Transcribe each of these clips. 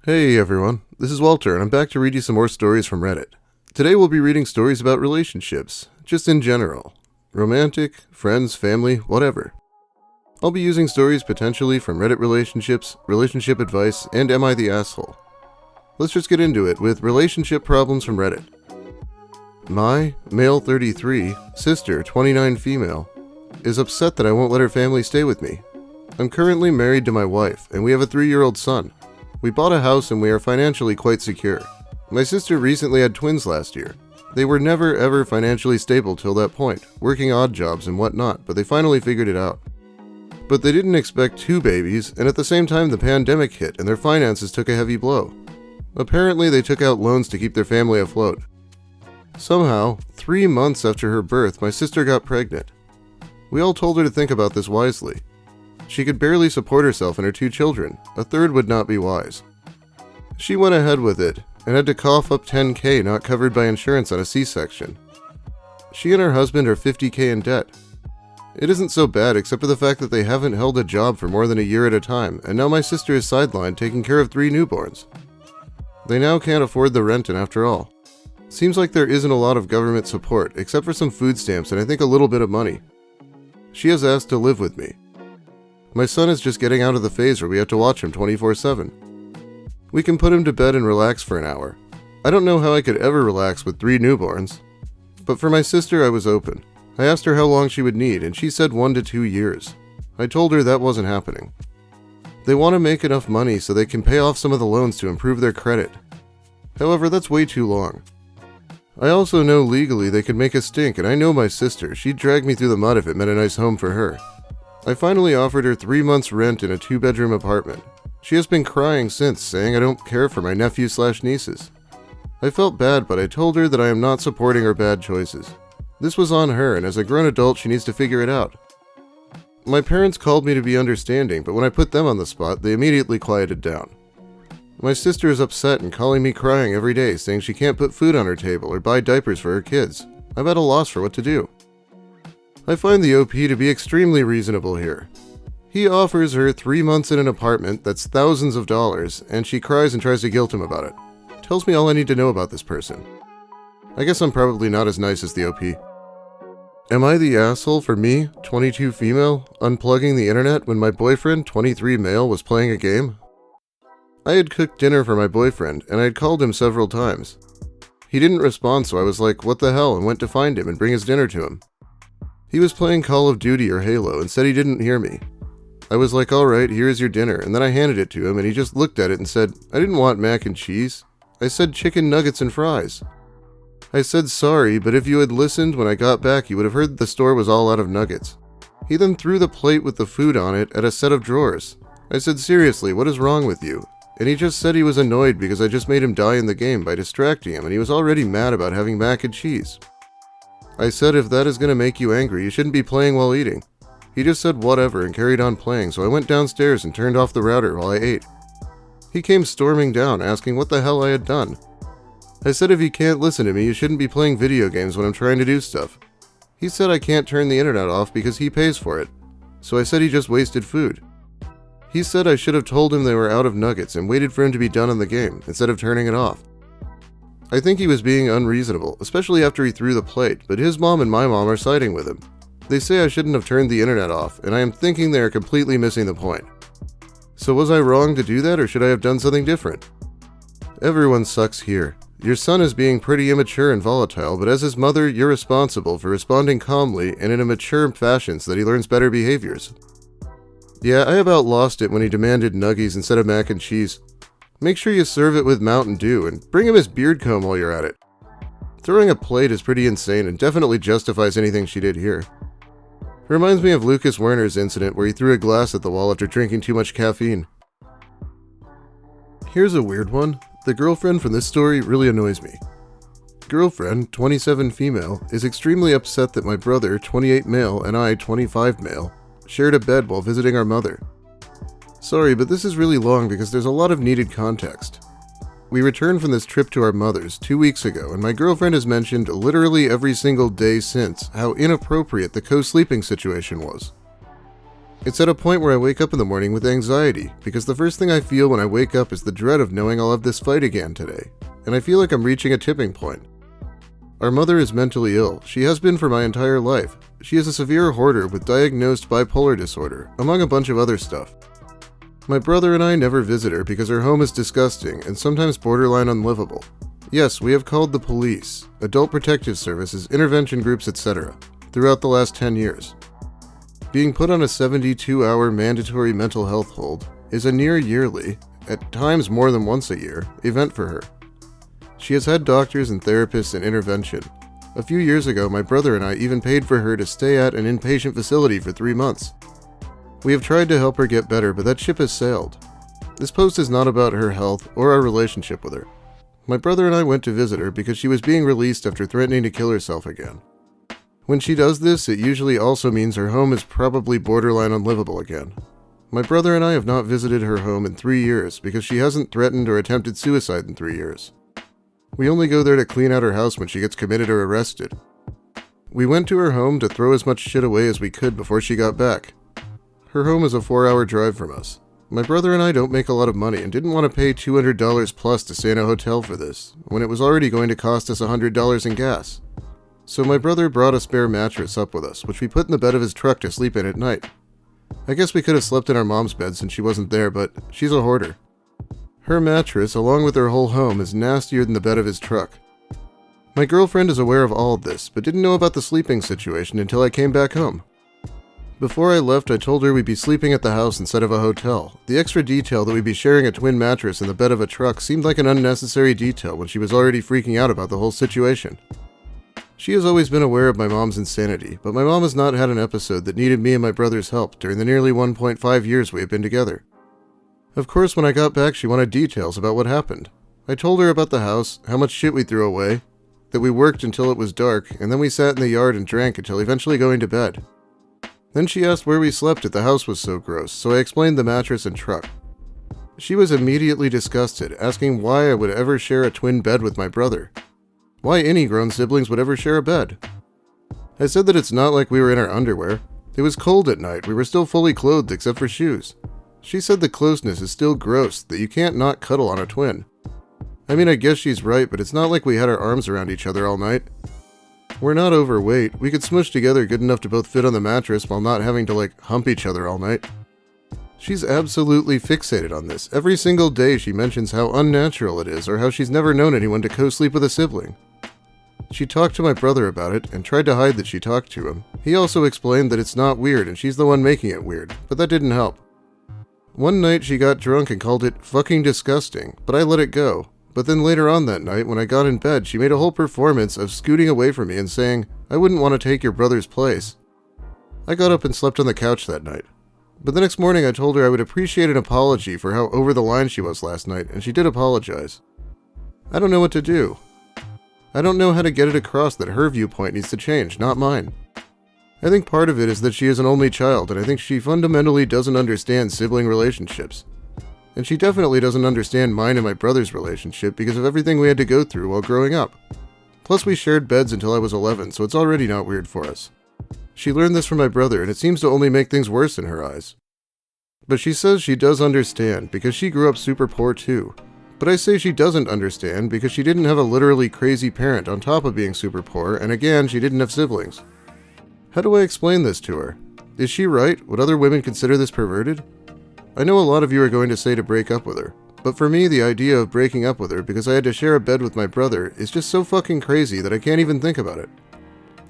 Hey everyone, this is Walter, and I'm back to read you some more stories from Reddit. Today we'll be reading stories about relationships, just in general. Romantic, friends, family, whatever. I'll be using stories potentially from Reddit relationships, relationship advice, and Am I the Asshole? Let's just get into it with relationship problems from Reddit. My, male 33, sister, 29 female, is upset that I won't let her family stay with me. I'm currently married to my wife, and we have a 3-year-old son. We bought a house and we are financially quite secure. My sister recently had twins last year. They were never ever financially stable till that point, working odd jobs and whatnot, but they finally figured it out. But they didn't expect 2 babies, and at the same time the pandemic hit and their finances took a heavy blow. Apparently they took out loans to keep their family afloat. Somehow, 3 months after her birth, my sister got pregnant. We all told her to think about this wisely. She could barely support herself and her 2 children. A third would not be wise. She went ahead with it and had to cough up $10,000 not covered by insurance on a C-section. She and her husband are $50,000 in debt. It isn't so bad except for the fact that they haven't held a job for more than a year at a time, and now my sister is sidelined taking care of 3 newborns. They now can't afford the rent, and after all, seems like there isn't a lot of government support except for some food stamps and I think a little bit of money. She has asked to live with me. My son is just getting out of the phase where we have to watch him 24/7. We can put him to bed and relax for an hour. I don't know how I could ever relax with 3 newborns. But for my sister, I was open. I asked her how long she would need, and she said 1 to 2 years. I told her that wasn't happening. They want to make enough money so they can pay off some of the loans to improve their credit. However, that's way too long. I also know legally they could make us stink, and I know my sister. She'd drag me through the mud if it meant a nice home for her. I finally offered her 3 months rent in a 2-bedroom apartment. She has been crying since, saying I don't care for my nephews/nieces. I felt bad, but I told her that I am not supporting her bad choices. This was on her, and as a grown adult, she needs to figure it out. My parents called me to be understanding, but when I put them on the spot, they immediately quieted down. My sister is upset and calling me crying every day, saying she can't put food on her table or buy diapers for her kids. I'm at a loss for what to do. I find the OP to be extremely reasonable here. He offers her 3 months in an apartment that's thousands of dollars, and she cries and tries to guilt him about it. Tells me all I need to know about this person. I guess I'm probably not as nice as the OP. Am I the asshole for me, 22 female, unplugging the internet when my boyfriend, 23 male, was playing a game? I had cooked dinner for my boyfriend, and I had called him several times. He didn't respond, so I was like, what the hell, and went to find him and bring his dinner to him. He was playing Call of Duty or Halo and said he didn't hear me. I was like, alright, here is your dinner, and then I handed it to him and he just looked at it and said, I didn't want mac and cheese. I said chicken nuggets and fries. I said sorry, but if you had listened when I got back, you would have heard the store was all out of nuggets. He then threw the plate with the food on it at a set of drawers. I said, seriously, what is wrong with you? And he just said he was annoyed because I just made him die in the game by distracting him, and he was already mad about having mac and cheese. I said if that is going to make you angry, you shouldn't be playing while eating. He just said whatever and carried on playing, so I went downstairs and turned off the router while I ate. He came storming down, asking what the hell I had done. I said if you can't listen to me, you shouldn't be playing video games when I'm trying to do stuff. He said I can't turn the internet off because he pays for it. So I said he just wasted food. He said I should have told him they were out of nuggets and waited for him to be done on the game, instead of turning it off. I think he was being unreasonable, especially after he threw the plate, but his mom and my mom are siding with him. They say I shouldn't have turned the internet off, and I am thinking they are completely missing the point. So was I wrong to do that, or should I have done something different? Everyone sucks here. Your son is being pretty immature and volatile, but as his mother, you're responsible for responding calmly and in a mature fashion so that he learns better behaviors. Yeah, I about lost it when he demanded nuggies instead of mac and cheese. Make sure you serve it with Mountain Dew, and bring him his beard comb while you're at it. Throwing a plate is pretty insane and definitely justifies anything she did here. Reminds me of Lucas Werner's incident where he threw a glass at the wall after drinking too much caffeine. Here's a weird one. The girlfriend from this story really annoys me. Girlfriend, 27 female, is extremely upset that my brother, 28 male, and I, 25 male, shared a bed while visiting our mother. Sorry, but this is really long because there's a lot of needed context. We returned from this trip to our mother's 2 weeks ago, and my girlfriend has mentioned literally every single day since how inappropriate the co-sleeping situation was. It's at a point where I wake up in the morning with anxiety, because the first thing I feel when I wake up is the dread of knowing I'll have this fight again today, and I feel like I'm reaching a tipping point. Our mother is mentally ill. She has been for my entire life. She is a severe hoarder with diagnosed bipolar disorder, among a bunch of other stuff. My brother and I never visit her because her home is disgusting and sometimes borderline unlivable. Yes, we have called the police, adult protective services, intervention groups, etc. throughout the last 10 years. Being put on a 72-hour mandatory mental health hold is a near yearly, at times more than once a year, event for her. She has had doctors and therapists and intervention. A few years ago, my brother and I even paid for her to stay at an inpatient facility for 3 months. We have tried to help her get better, but that ship has sailed. This post is not about her health or our relationship with her. My brother and I went to visit her because she was being released after threatening to kill herself again. When she does this, it usually also means her home is probably borderline unlivable again. My brother and I have not visited her home in 3 years because she hasn't threatened or attempted suicide in 3 years. We only go there to clean out her house when she gets committed or arrested. We went to her home to throw as much shit away as we could before she got back. Her home is a 4-hour drive from us. My brother and I don't make a lot of money and didn't want to pay $200 plus to stay in a hotel for this, when it was already going to cost us $100 in gas. So my brother brought a spare mattress up with us, which we put in the bed of his truck to sleep in at night. I guess we could have slept in our mom's bed since she wasn't there, but she's a hoarder. Her mattress, along with her whole home, is nastier than the bed of his truck. My girlfriend is aware of all of this, but didn't know about the sleeping situation until I came back home. Before I left, I told her we'd be sleeping at the house instead of a hotel. The extra detail that we'd be sharing a twin mattress in the bed of a truck seemed like an unnecessary detail when she was already freaking out about the whole situation. She has always been aware of my mom's insanity, but my mom has not had an episode that needed me and my brother's help during the nearly 1.5 years we have been together. Of course, when I got back, she wanted details about what happened. I told her about the house, how much shit we threw away, that we worked until it was dark, and then we sat in the yard and drank until eventually going to bed. Then she asked where we slept if the house was so gross, so I explained the mattress and truck. She was immediately disgusted, asking why I would ever share a twin bed with my brother. Why any grown siblings would ever share a bed. I said that it's not like we were in our underwear. It was cold at night, we were still fully clothed except for shoes. She said the closeness is still gross, that you can't not cuddle on a twin. I mean, I guess she's right, but it's not like we had our arms around each other all night. We're not overweight. We could smush together good enough to both fit on the mattress while not having to hump each other all night. She's absolutely fixated on this. Every single day she mentions how unnatural it is or how she's never known anyone to co-sleep with a sibling. She talked to my brother about it and tried to hide that she talked to him. He also explained that it's not weird and she's the one making it weird, but that didn't help. One night she got drunk and called it fucking disgusting, but I let it go. But then later on that night, when I got in bed, she made a whole performance of scooting away from me and saying, I wouldn't want to take your brother's place. I got up and slept on the couch that night. But the next morning I told her I would appreciate an apology for how over the line she was last night, and she did apologize. I don't know what to do. I don't know how to get it across that her viewpoint needs to change, not mine. I think part of it is that she is an only child, and I think she fundamentally doesn't understand sibling relationships. And she definitely doesn't understand mine and my brother's relationship because of everything we had to go through while growing up. Plus we shared beds until I was 11, so it's already not weird for us. She learned this from my brother, and it seems to only make things worse in her eyes. But she says she does understand because she grew up super poor too. But I say she doesn't understand because she didn't have a literally crazy parent on top of being super poor, and again, she didn't have siblings. How do I explain this to her? Is she right? Would other women consider this perverted? I know a lot of you are going to say to break up with her, but for me the idea of breaking up with her because I had to share a bed with my brother is just so fucking crazy that I can't even think about it.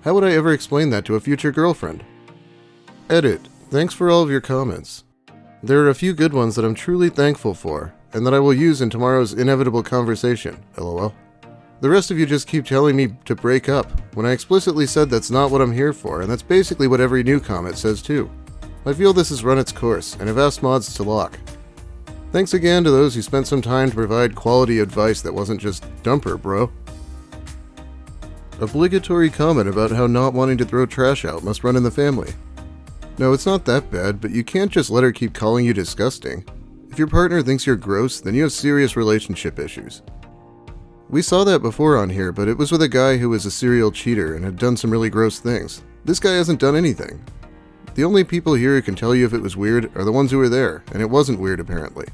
How would I ever explain that to a future girlfriend? Edit. Thanks for all of your comments. There are a few good ones that I'm truly thankful for, and that I will use in tomorrow's inevitable conversation, lol. The rest of you just keep telling me to break up, when I explicitly said that's not what I'm here for, and that's basically what every new comment says too. I feel this has run its course, and have asked mods to lock. Thanks again to those who spent some time to provide quality advice that wasn't just dumper, bro. Obligatory comment about how not wanting to throw trash out must run in the family. No, it's not that bad, but you can't just let her keep calling you disgusting. If your partner thinks you're gross, then you have serious relationship issues. We saw that before on here, but it was with a guy who was a serial cheater and had done some really gross things. This guy hasn't done anything. The only people here who can tell you if it was weird are the ones who were there, and it wasn't weird apparently.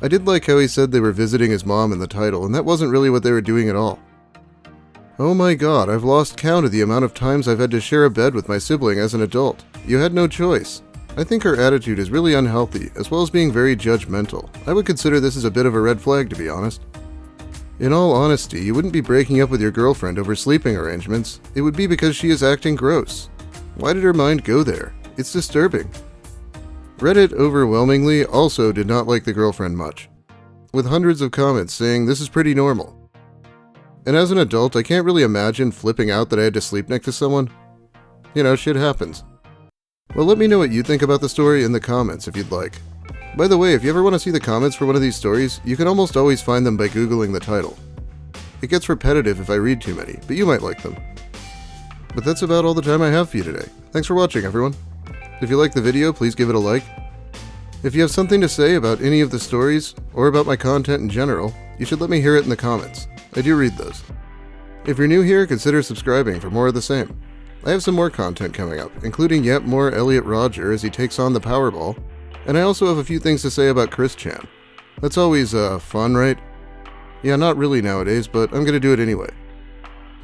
I did like how he said they were visiting his mom in the title, and that wasn't really what they were doing at all. Oh my god, I've lost count of the amount of times I've had to share a bed with my sibling as an adult. You had no choice. I think her attitude is really unhealthy, as well as being very judgmental. I would consider this as a bit of a red flag, to be honest. In all honesty, you wouldn't be breaking up with your girlfriend over sleeping arrangements. It would be because she is acting gross. Why did her mind go there? It's disturbing. Reddit overwhelmingly also did not like the girlfriend much, with hundreds of comments saying this is pretty normal. And as an adult, I can't really imagine flipping out that I had to sleep next to someone. You know, shit happens. Well, let me know what you think about the story in the comments if you'd like. By the way, if you ever want to see the comments for one of these stories, you can almost always find them by Googling the title. It gets repetitive if I read too many, but you might like them. But that's about all the time I have for you today. Thanks for watching, everyone. If you liked the video, please give it a like. If you have something to say about any of the stories, or about my content in general, you should let me hear it in the comments. I do read those. If you're new here, consider subscribing for more of the same. I have some more content coming up, including yet more Elliot Rodger as he takes on the Powerball, and I also have a few things to say about Chris Chan. That's always, fun, right? Yeah, not really nowadays, but I'm gonna do it anyway.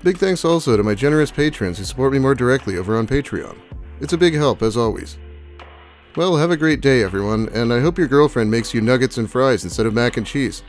Big thanks also to my generous patrons who support me more directly over on Patreon. It's a big help, as always. Well, have a great day, everyone, and I hope your girlfriend makes you nuggets and fries instead of mac and cheese.